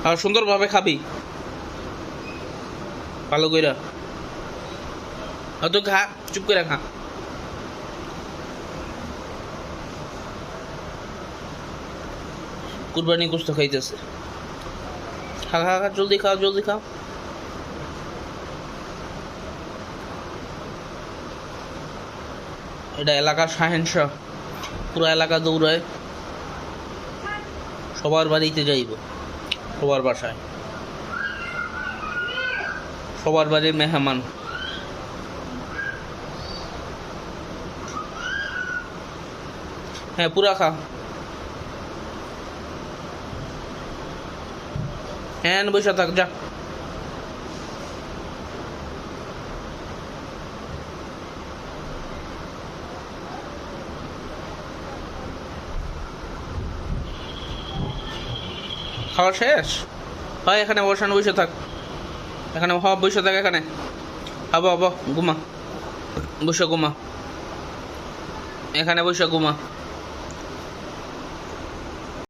আর সুন্দরভাবে খাবি ভালো কইরা। তো খা, চুপ করে খা। কুরবানি গোস্ত খাইতেছে। খা খা খা, জলদি খাও জলদি খাও। এটা এলাকার শাহেনশাহ, পুরো এলাকা দৌড়ায়, সবার বাড়িতে যাইব, সবার বাসায়, সবার বাড়ির মেহমান। হ্যাঁ পুরা খা। হ্যাঁ বসে থাক যা। খাওয়া শেষ? হয় এখানে বসানো, বসে থাক এখানে, হ বসে থাক এখানে। হব ঘুমা, বসে ঘুমা, এখানে বসে ঘুমা।